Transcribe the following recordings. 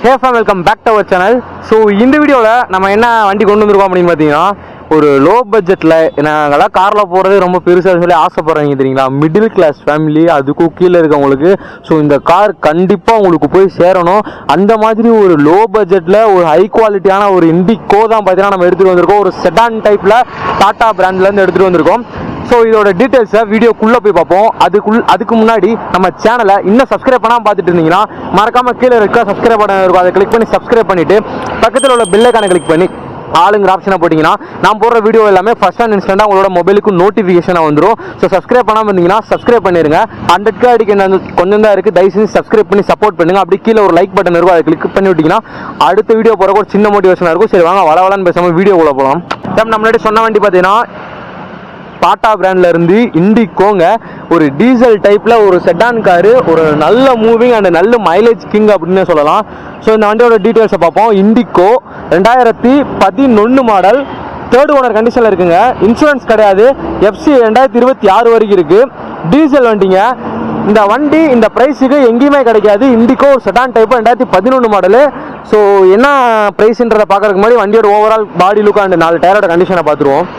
Hey fam, welcome back to our channel. So இந்த வீடியோல நம்ம என்ன வண்டி கொண்டு வந்திருக்கோம் அப்படினு பாத்தீங்கன்னா ஒரு லோ பட்ஜெட்ல நாங்கலாம் கார்ல போறது ரொம்ப பெருசா சொல்லி ஆசைப்படுறீங்க தெரியுங்களா, மிடில் கிளாஸ் ஃபேமிலி அதுக்கு கீழ இருக்கவங்களுக்கு. ஸோ இந்த கார் கண்டிப்பா உங்களுக்கு போய் சேரணும். அந்த மாதிரி ஒரு லோ பட்ஜெட்ல ஒரு ஹை குவாலிட்டியான ஒரு இண்டிகோ தான் பாத்தீங்கன்னா நம்ம எடுத்துட்டு வந்திருக்கோம். ஒரு செடான் டைப்ல டாடா பிராண்ட்ல இருந்து எடுத்துட்டு வந்திருக்கோம். ஸோ இதோட டீட்டெயில்ஸை வீடியோக்குள்ளே போய் பார்ப்போம். அதுக்கு முன்னாடி நம்ம சேனலை இன்னும் சப்ஸ்கிரைப் பண்ணாமல் பார்த்துட்டு இருந்தீங்கன்னா மறக்காம கீழே இருக்க சப்ஸ்கிரைப் பண்ண இருக்கும், அதை கிளிக் பண்ணி சப்ஸ்கிரைப் பண்ணிட்டு பக்கத்தில் உள்ள பெல் ஐகானை கிளிக் பண்ணி ஆளுங்கிற ஆப்ஷனை போட்டிங்கன்னா நான் போடுற வீடியோ எல்லாமே ஃபர்ஸ்ட் அண்ட் இன்ஸ்டன்ட்டாக உங்களோட மொபைலுக்கு நோட்டிஃபிகேஷனாக வந்துடும். ஸோ சப்ஸ்கிரைப் பண்ணாமல் இருந்தீங்கன்னா சப்ஸ்கிரைப் பண்ணிடுங்க. 100K அடிக்க கொஞ்சம் தான் இருக்குது, தயவு செஞ்சு சப்ஸ்கிரைப் பண்ணி சப்போர்ட் பண்ணுங்கள். அப்படி கீழே ஒரு லைக் பட்டன் இருக்கும், அதை கிளிக் பண்ணி விட்டிங்கன்னா அடுத்த வீடியோ போகிறக்கு ஒரு சின்ன மோட்டிவேஷனாக இருக்கும். சரி வாங்க வளவலன்னு பேசாமல் வீடியோக்குள்ளே போகலாம். நம்ம முன்னாடி சொன்ன வண்டி பார்த்தீங்கன்னா டாடா பிராண்ட்ல இருந்து இண்டிகோங்க. ஒரு டீசல் டைப்ல ஒரு செடான் காரு, ஒரு நல்ல மூவிங் அண்ட் நல்ல மைலேஜ் கிங் அப்படின்னு சொல்லலாம். ஸோ இந்த வண்டியோட டீட்டெயில்ஸை பார்ப்போம். இண்டிகோ 2011 மாடல், தேர்ட் ஓனர் கண்டிஷன்ல இருக்குங்க. இன்சூரன்ஸ் கிடையாது, எஃப்சி 2026 வரைக்கும் இருக்கு. டீசல் வண்டிங்க. இந்த வண்டி இந்த பிரைஸுக்கு எங்கேயுமே கிடைக்காது. Indigo sedan type 2011 model. So என்ன பிரைஸ்ன்றதை பார்க்கறதுக்கு முன்னாடி வண்டியோட ஓவரால் பாடி லுக் அண்ட் 4 டயரோட கண்டிஷனை பார்த்துருவோம்.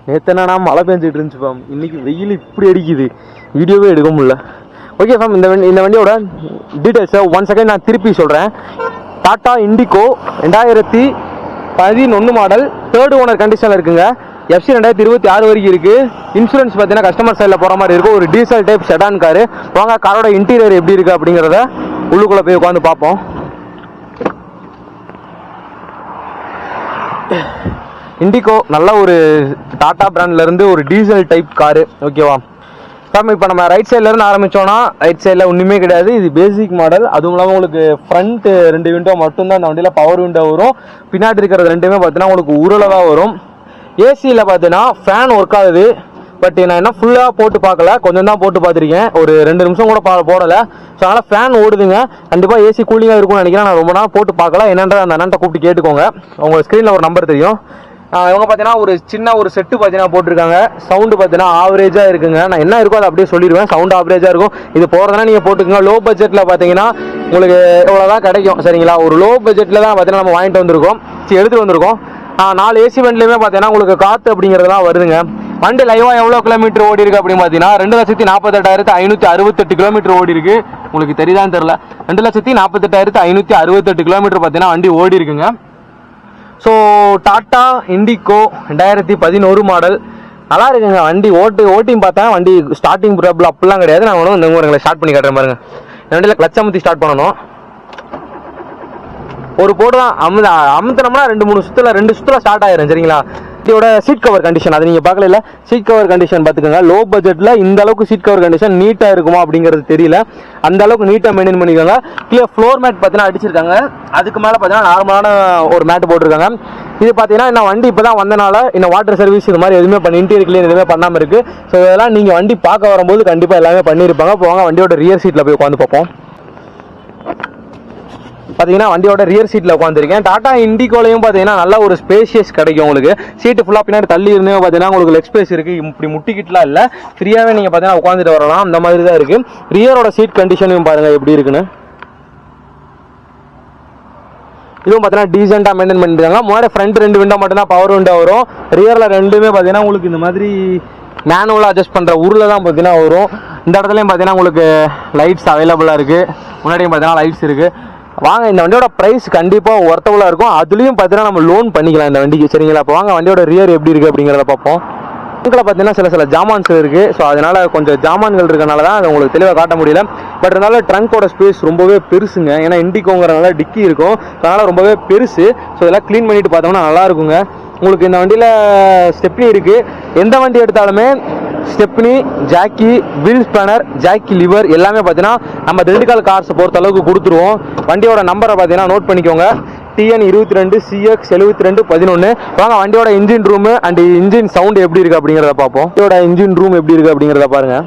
நேற்றுனா மழை பெஞ்சிட்டு இருந்துச்சு ஃபேம், இன்னைக்கு வெயில் இப்படி அடிக்குது, வீடியோவே எடுக்க முடியல. ஓகே ஃபேம், இந்த வண்டியோட டீட்டெயில்ஸை ஒன் செகண்ட் நான் திருப்பி சொல்கிறேன். Tata indigo 2011 model, third owner கண்டிஷனில் இருக்குங்க. எஃப்சி 2026 வரைக்கும் இருக்குது. இன்சூரன்ஸ் பார்த்தீங்கன்னா கஸ்டமர் சைடில் போகிற மாதிரி இருக்கும். ஒரு டீசல் டைப் செடான் காரு. வாங்க காரோட இன்டீரியர் எப்படி இருக்குது அப்படிங்கிறத உள்ளுக்குள்ளே போய் உட்காந்து பார்ப்போம். இண்டிகோ நல்ல ஒரு டாடா பிராண்ட்ல இருந்து ஒரு டீசல் டைப் காரு. ஓகேவா ஃபேம், இப்போ நம்ம ரைட் சைட்ல இருந்து ஆரம்பிச்சோம்னா ரைட் சைடில் ஒன்றுமே கிடையாது. இது பேசிக் மாடல். அதுவும் இல்லாமல் உங்களுக்கு ஃப்ரண்ட் 2 விண்டோ மட்டும்தான் இந்த வண்டியில் பவர் விண்டோ வரும். பின்னாடி இருக்கிறது ரெண்டுமே பார்த்தீங்கன்னா உங்களுக்கு உருளை தான் வரும். ஏசியில் பார்த்தீங்கன்னா ஃபேன் ஒர்க் ஆகுது. பட் நான் என்ன ஃபுல்லாக போட்டு பார்க்கல, கொஞ்சம் தான் போட்டு பார்த்துருக்கேன். ஒரு 2 நிமிஷம் கூட போடலை. ஸோ அதனால் ஃபேன் ஓடுதுங்க. கண்டிப்பாக ஏசி கூலிங்காக இருக்கும்னு நினைக்கிறேன். நான் ரொம்ப நாள் போட்டு பார்க்கல. என்னன்ற அந்த அண்ணன்ட்ட கூப்பிட்டு கேட்டுக்கோங்க. உங்கள் ஸ்க்ரீனில் ஒரு நம்பர் தெரியும். இவங்க பார்த்தீங்கன்னா ஒரு சின்ன ஒரு செட்டு பார்த்தீங்கன்னா போட்டிருக்காங்க. சவுண்டு பார்த்தீங்கன்னா ஆவரேஜாக இருக்குங்க. நான் என்ன இருக்கோ அதை அப்படியே சொல்லிடுவேன். சவுண்டு ஆவரேஜாக இருக்கும். இது போகிறதுனா நீங்கள் போட்டுக்கோங்க. லோ பட்ஜெட்டில் பார்த்தீங்கன்னா உங்களுக்கு இவ்வளோதான் கிடைக்கும். சரிங்களா, ஒரு லோ பட்ஜெட்டில் தான் பார்த்தீங்கன்னா நம்ம வாங்கிட்டு வந்திருக்கோம், எடுத்துகிட்டு வந்திருக்கோம். 4 ஏசி வண்டிலையுமே பார்த்தீங்கன்னா உங்களுக்கு காற்று அப்படிங்கிறதுலாம் வருதுங்க. வண்டி லைவாக எவ்வளோ கிலோமீட்டர் ஓடி இருக்கு அப்படின்னு பார்த்தீங்கன்னா 2,48,568 கிலோமீட்டர் ஓடி இருக்கு. உங்களுக்கு தெரியுதான்னு தெரியல. 2,48,568 கிலோமீட்டர் பார்த்தீங்கன்னா வண்டி ஓடி இருக்குங்க. ஸோ டாடா இண்டிகோ 2011 மாடல் நல்லா இருக்குங்க. வண்டி ஓட்டியும் பார்த்தேன். வண்டி ஸ்டார்டிங் ப்ராப்ளம் அப்படிலாம் கிடையாது. நான் ஒன்றும் இந்த ஊருங்களை ஸ்டார்ட் பண்ணி காட்டுறேன் பாருங்க. இந்த வண்டியில் கிளச் அமுத்தி ஸ்டார்ட் பண்ணணும். ஒரு போட்டு தான் அமுத்தினோம்னா 2 சுற்றுல ஸ்டார்ட் ஆயிரும். சரிங்களா, இதோட சீட் கவர் கண்டிஷன் அது நீங்கள் பார்க்கல. சீட் கவர் கண்டிஷன் பார்த்துக்கோங்க. லோ பட்ஜெட்டில் இந்த அளவுக்கு சீட் கவர் கண்டிஷன் நீட்டாக இருக்குமா அப்படிங்கிறது தெரியல. அந்த அளவுக்கு நீட்டாக மெயின்டைன் பண்ணிக்கோங்க. கீழே ஃப்ளோர் மேட் பார்த்தீங்கன்னா அடிச்சிருக்காங்க. அதுக்கு மேலே பார்த்தீங்கன்னா நார்மலான ஒரு மேட் போட்டிருக்காங்க. இது பார்த்தீங்கன்னா இந்த வண்டி இப்போ தான் வந்தனால இன்னும் வாட்டர் சர்வீஸ் இது மாதிரி எதுவுமே இன்டீரியர் கிளீன் எதுவுமே பண்ணாமல் இருக்குது. ஸோ இதெல்லாம் நீங்கள் வண்டி பார்க்க வரும்போது கண்டிப்பாக எல்லாமே பண்ணியிருப்பாங்க. போவாங்க வண்டியோட ரியர் சீட்டில் போய் உட்காந்து பார்ப்போம். பார்த்தீங்கன்னா வண்டியோட ரியர் சீட்டில் உட்காந்துருக்கேன். டாடா இண்டிகோலையும் பார்த்தீங்கன்னா நல்ல ஒரு ஸ்பேஷியஸ் கிடைக்கும் உங்களுக்கு. சீட்டு ஃபுல்லாக பின்னாடி தள்ளி இருந்து பார்த்தீங்கன்னா உங்களுக்கு லெக் ஸ்பேஸ் இருக்குது. இப்படி முட்டிக்கிட்டுலாம் இல்லை, ஃப்ரீயாகவே நீங்கள் பார்த்தீங்கன்னா உட்காந்துட்டு வரலாம். அந்த மாதிரி தான் இருக்குது. ரியரோட சீட் கண்டிஷனையும் பாருங்கள் எப்படி இருக்குன்னு. இதுவும் பார்த்தீங்கன்னா டீசெண்டாக மெயின்டைன் பண்ணிருக்காங்க. முன்னாடி ஃப்ரண்ட் 2 விண்டோ மட்டும்தான் பவர் விண்டோ வரும். ரியரில் ரெண்டுமே பார்த்தீங்கன்னா உங்களுக்கு இந்த மாதிரி மேனுவலாக அட்ஜஸ்ட் பண்ணுற உருளை தான் பார்த்தீங்கன்னா வரும். இந்த இடத்துலையும் பார்த்தீங்கன்னா உங்களுக்கு லைட்ஸ் அவைலபிளாக இருக்குது. முன்னாடியும் பார்த்தீங்கன்னா லைட்ஸ் இருக்குது. வாங்க, இந்த வண்டியோட ப்ரைஸ் கண்டிப்பாக ஒர்த்தபுளாக இருக்கும். அதுலேயும் பார்த்தீங்கன்னா நம்ம லோன் பண்ணிக்கலாம் இந்த வண்டிக்கு. சரிங்களா, அப்போ வாங்க வண்டியோட ரியர் எப்படி இருக்குது அப்படிங்கிறத பார்ப்போம். இதில் பார்த்தீங்கன்னா சில ஜாமான்ஸ் இருக்குது. ஸோ அதனால் கொஞ்சம் ஜாமான்கள் இருக்கனால தான் அதை உங்களுக்கு தெளிவாக காட்ட முடியல. பட் இருந்தாலும் ட்ரங்கோட ஸ்பேஸ் ரொம்பவே பெருசுங்க. ஏன்னா இண்டிகோங்கிறனால டிக்கி இருக்கும், அதனால் ரொம்பவே பெருசு. ஸோ இதெல்லாம் க்ளீன் பண்ணிட்டு பார்த்தோம்னா நல்லா இருக்குங்க. உங்களுக்கு இந்த வண்டியில் ஸ்டெப்னி இருக்குது. எந்த வண்டி எடுத்தாலுமே stepney, jack, wheel spanner, jack lever எல்லாமே பார்த்தீங்கன்னா நம்ம திண்டுக்கல் கார்ஸை பொறுத்த அளவுக்கு கொடுத்துருவோம். வண்டியோட நம்பரை பார்த்தீங்கன்னா நோட் பண்ணிக்கோங்க. TN 22 CX 7211. வாங்க வண்டியோட engine room and engine sound எப்படி இருக்கு அப்படிங்கிறத பார்ப்போம். இதோட இன்ஜின் ரூம் எப்படி இருக்கு அப்படிங்கிறத பாருங்க.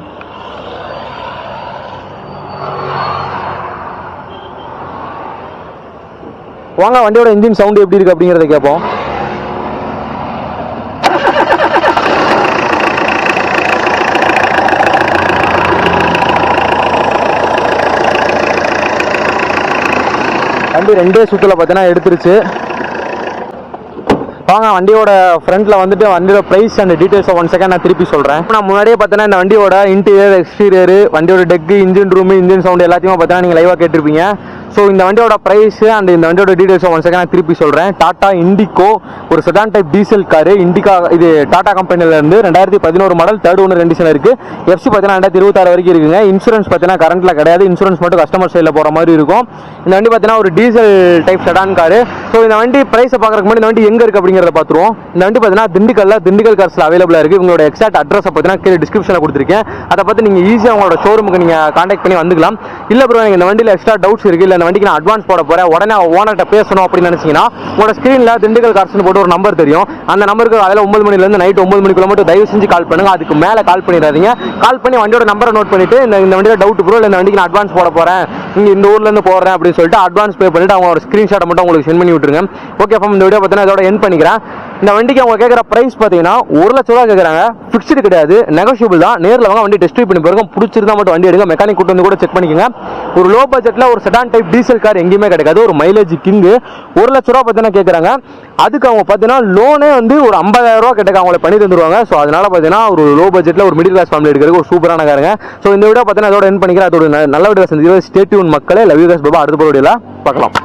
வாங்க வண்டியோட இன்ஜின் சவுண்ட் எப்படி இருக்கு அப்படிங்கிறத கேட்போம். வண்டி 2 சுத்துல பார்த்தீங்கன்னா எடுத்துருச்சு. வாங்க வண்டியோட ஃப்ரண்ட்ல வந்துட்டு வண்டியோட price and details one second நான் திருப்பி சொல்றேன். நான் முன்னாடியே பார்த்தீங்கன்னா இந்த வண்டியோட இன்டீரியர் எக்ஸ்டீரியர் வண்டியோட deck engine room engine sound எல்லாத்தையும் பார்த்தீங்கன்னா நீங்கள் லைவாக கேட்டிருப்பீங்க. ஸோ இந்த வண்டியோட ப்ரைஸ் அண்ட் இந்த வண்டியோட டீடைல்ஸ் ஒன் செகண்ட் நான் திருப்பி சொல்கிறேன். டாடா இண்டிகோ ஒரு sedan type diesel car. Indica இது டாடா கம்பெனிலேருந்து 2011 மாடல் 3rd ஓனர் கண்டிஷன் இருக்குது. FC பார்த்தீங்கன்னா 2026 வரைக்கும் இருக்குங்க. இன்சூரன்ஸ் பார்த்தீங்கன்னா கரண்ட்டில் கிடையாது. இன்சூரன்ஸ் மட்டும் கஸ்டமர் சைடில் போகிற மாதிரி இருக்கும். இந்த வண்டி பார்த்தீங்கன்னா ஒரு diesel type sedan car. So இந்த வண்டி ப்ரைஸை பார்க்குறதுக்கு முன்னாடி இந்த வண்டி எங்கே இருக்குது அப்படிங்கிறத பார்த்துருவோம். இந்த வண்டி பார்த்தீங்கன்னா திண்டுக்கல் கார்ஸில் அவைலபிளாக இருக்குது. உங்களோட எக்ஸாக்ட் அட்ரஸை பார்த்தீங்கன்னா கீழே டிஸ்கிரிப்ஷனில் கொடுத்துருக்கேன். அதை பார்த்து நீங்கள் ஈஸியாக உங்களோட ஷோரூமுக்கு நீங்கள் கான்டாக்ட் பண்ணி வந்துக்கலாம். இல்லை ப்ரோ எனக்கு இந்த வண்டியில் எக்ஸ்ட்ரா டவுட்ஸ் இருக்குது, இல்லை இந்த வண்டிக்கு நான் அட்வான்ஸ் போட போகிறேன், உடனே ஓனர்கிட்ட பேசணும் அப்படின்னு நினச்சிங்கன்னா உங்களோட ஸ்க்ரீனில் திண்டுக்கல் கார்ஸ்னு போட்டு ஒரு நம்பர் தெரியும். அந்த நம்பருக்கு அதில் 9 மணிலேருந்து நைட் 9 மணிக்குள்ள மட்டும் தயவு செஞ்சு கால் பண்ணுங்க. அதுக்கு மேலே கால் பண்ணிடாதீங்க. கால் பண்ணி வண்டியோட நம்பரை நோட் பண்ணிட்டு இந்த வண்டியோட டவுட் ப்ரோ இல்லை இந்த வண்டிக்கு நான் அட்வான்ஸ் போட போகிறேன், இங்கே இந்த ஊர்லேருந்து போடுறேன் அப்படின்னு சொல்லிட்டு அட்வான்ஸ் பே பண்ணிட்டு அவங்களோட ஸ்க்ரீன்ஷாட்டை மட்டும் உங்களுக்கு சென்ட் பண்ணி விட்டுருங்க. ஓகே அப்போ இந்த வீடியோ பார்த்தீங்கன்னா இதோட எண்ட் பண்ணிக்கிறேன். இந்த வண்டிக்கு அவங்க கேட்குற பிரைஸ் பார்த்தீங்கன்னா 1 லட்ச ரூபா கேட்குறாங்க. ஃபிக்ஸ்டு கிடையாது, நெகோஷியபிள் தான். நேரில் வாங்க வண்டி டெஸ்ட் ட்ரைவ் பண்ணி பாருங்க. பிடிச்சிருந்தா மட்டும் வண்டி எடுங்க. மெக்கானிக் கூட்டு வந்து கூட செக் பண்ணிக்கோங்க. ஒரு லோ பட்ஜெட்டில் ஒரு செடான் டைப் டீசல் கார் எங்கேயுமே கிடைக்காது. ஒரு மைலேஜ் கிங்கு 1 லட்ச ரூபா பார்த்தீங்கன்னா கேட்குறாங்க. அதுக்கு அவங்க பார்த்தீங்கன்னா லோனே வந்து ஒரு 50,000 ரூபா கிட்ட அவங்கள பண்ணி தந்துருவாங்க. ஸோ அதனால பார்த்தீங்கன்னா ஒரு லோ பட்ஜெட்டில் ஒரு மிடில் கிளாஸ் ஃபேமிலி எடுக்கிறதுக்கு ஒரு சூப்பரான காருங்க. ஸோ இந்த வீடியோ பார்த்தீங்கன்னா அதோட எண்ட் பண்ணிக்கிறேன். அதோட நல்ல வீடியோ செஞ்சு stay tuned. Love you guys. பாபா அடுத்த வீடியோவில் பார்க்கலாம்.